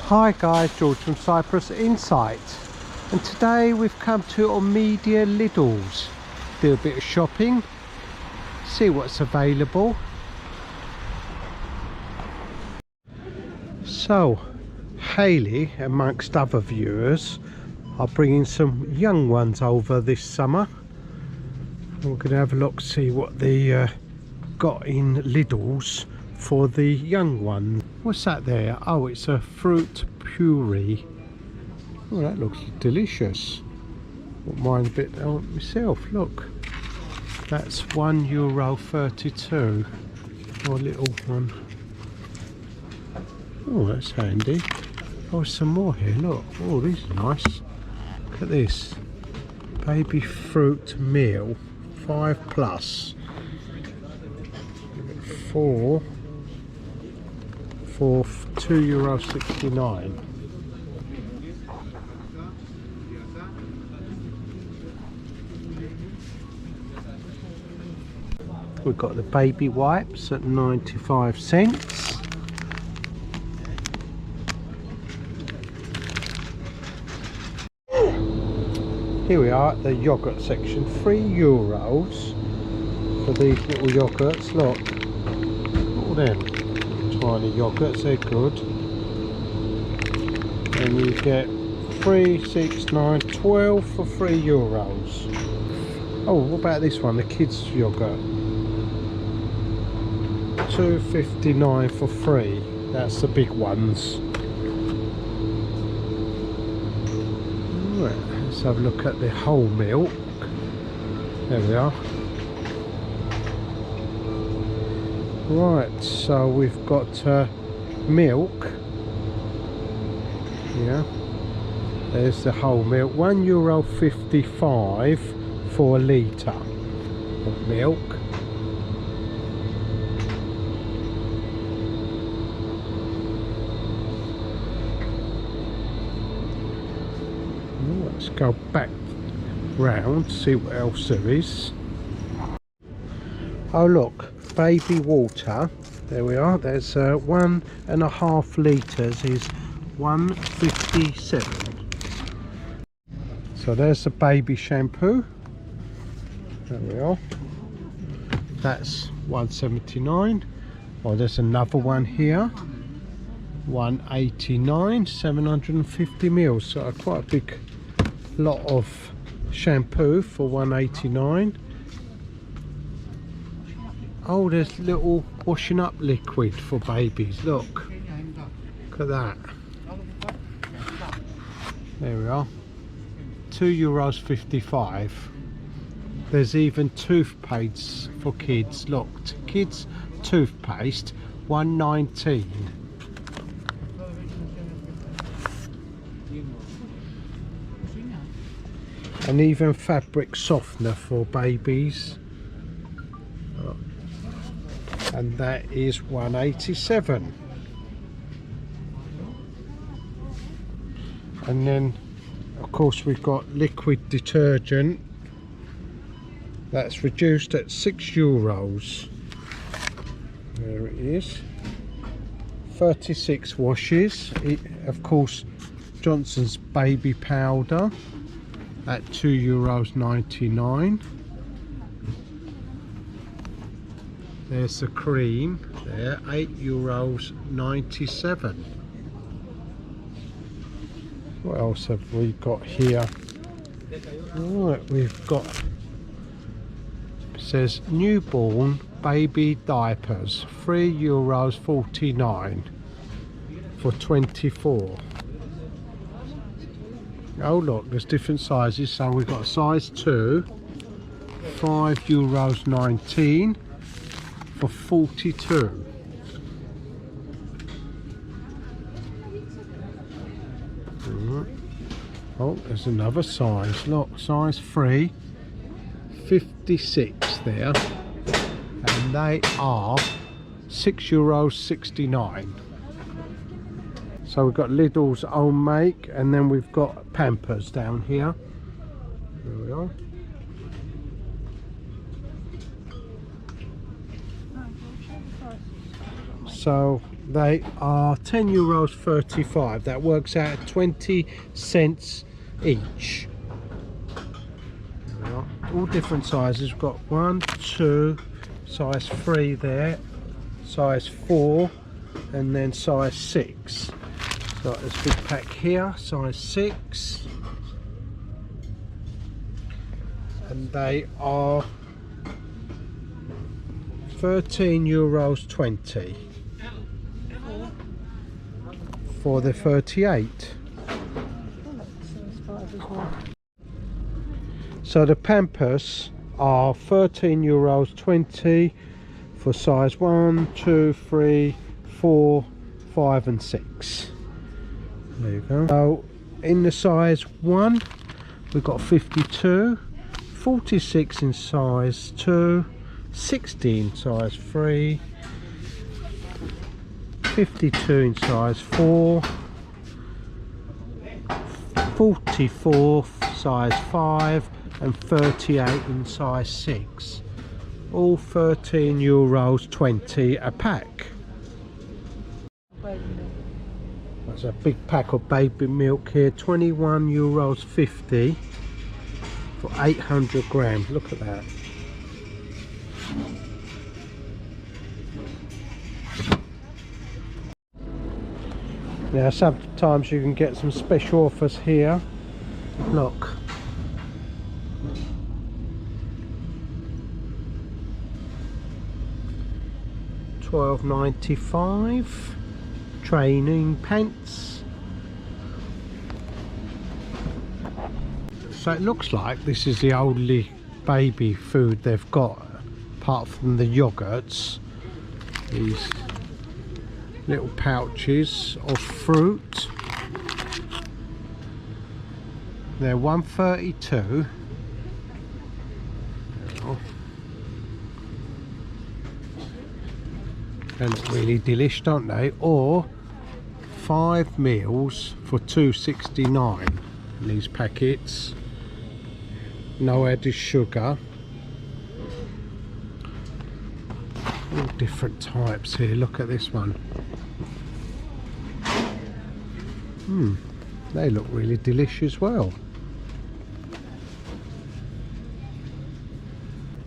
Hi guys, George from Cyprus Insight, and today we've come to Omedia Lidl's, do a bit of shopping, see what's available. So Hayley, amongst other viewers, are bringing some young ones over this summer. We're going to have a look, see what they got in Lidl's for the young one. What's that there? Oh, it's a fruit puree. Oh, that looks delicious. Wouldn't mind a bit myself. Look, that's €1.32. Oh, a little one. Oh, that's handy. Oh, some more here. Look. Oh, these are nice. Look at this. Baby fruit meal, 5+. For €2.69. We've got the baby wipes at 95 cents. Here we are at the yogurt section, €3 for these little yogurts. Look, all them tiny yogurts, they're good. And you get 3, 6, 9, 12 for €3. Oh, what about this one, the kids yogurt? $2.59 for 3. That's the big ones. Right, let's have a look at the whole milk. There we are. Right, so we've got milk. Yeah, there's the whole milk. €1.55 for a litre of milk. Let's go back round, see what else there is. Oh look, baby water. There we are. There's 1.5 litres is $1.57. So there's the baby shampoo. There we are. That's $1.79. Oh, there's another one here. $1.89, 750 mils. So quite a big lot of shampoo for $1.89. Oh, there's little washing up liquid for babies. Look at that. There we are. €2.55. There's even toothpaste for kids. Look, kids toothpaste, $1.19. And even fabric softener for babies. And that is $1.87. And then of course we've got liquid detergent that's reduced at €6. There it is. 36 washes. Of course, Johnson's baby powder at €2.99. There's the cream there, €8.97. What else have we got here? Right, we've got, it says newborn baby diapers, €3.49 for 24. Oh look, there's different sizes. So we've got a size 2, €5.19 for 42. Oh, there's another size. Look, size 3, 56 there, and they are €6.69. So we've got Lidl's own make, and then we've got Pampers down here. There we are. So they are €10.35. That works out at 20 cents each. There we are. All different sizes. We've got 1, 2, size 3 there, size 4, and then size 6. So there's a big pack here, size 6, and they are €13.20 for the 38. So the Pampers are €13.20 for size 1, 2, 3, 4, 5 and 6. There you go. So in the size 1 we've got 52, 46 in size 2, 60 in size 3, 52 in size 4, 44 size 5 and 38 in size 6. All €13.20 a pack. That's a big pack of baby milk here, €21.50 for 800 grams. Look at that. Now sometimes you can get some special offers here. Look. £12.95. Training pants. So it looks like this is the only baby food they've got, apart from the yogurts. These little pouches of fruit. They're $1.32. They look really delish, don't they? Or 5 meals for $2.69. These packets, no added sugar. All different types here. Look at this one. They look really delicious as well.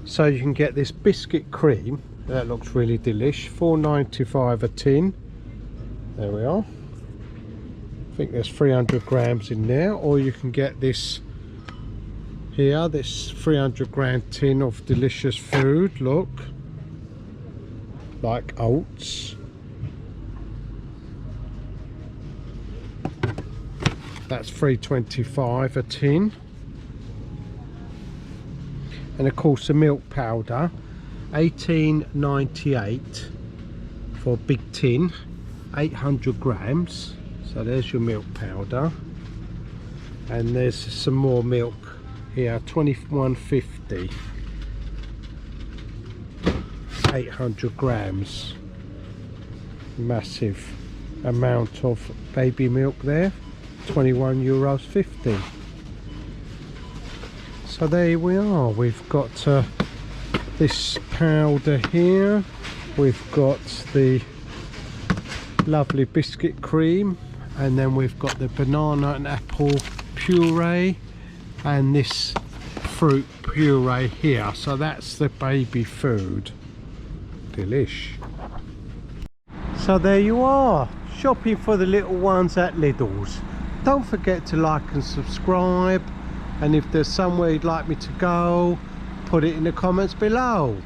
So you can get this biscuit cream. That looks really delish. $4.95 a tin. There we are. I think there's 300 grams in there. Or you can get this here, this 300 gram tin of delicious food. Look, like oats. That's $3.25 a tin. And of course the milk powder, $18.98 for a big tin, 800 grams. So there's your milk powder. And there's some more milk here, $21.50, 800 grams. Massive amount of baby milk there, €21.50. So there we are. We've got this powder here, we've got the lovely biscuit cream, and then we've got the banana and apple puree and this fruit puree here. So that's the baby food. Delish. So there you are, shopping for the little ones at Lidl's. Don't forget to like and subscribe, and if there's somewhere you'd like me to go, put it in the comments below.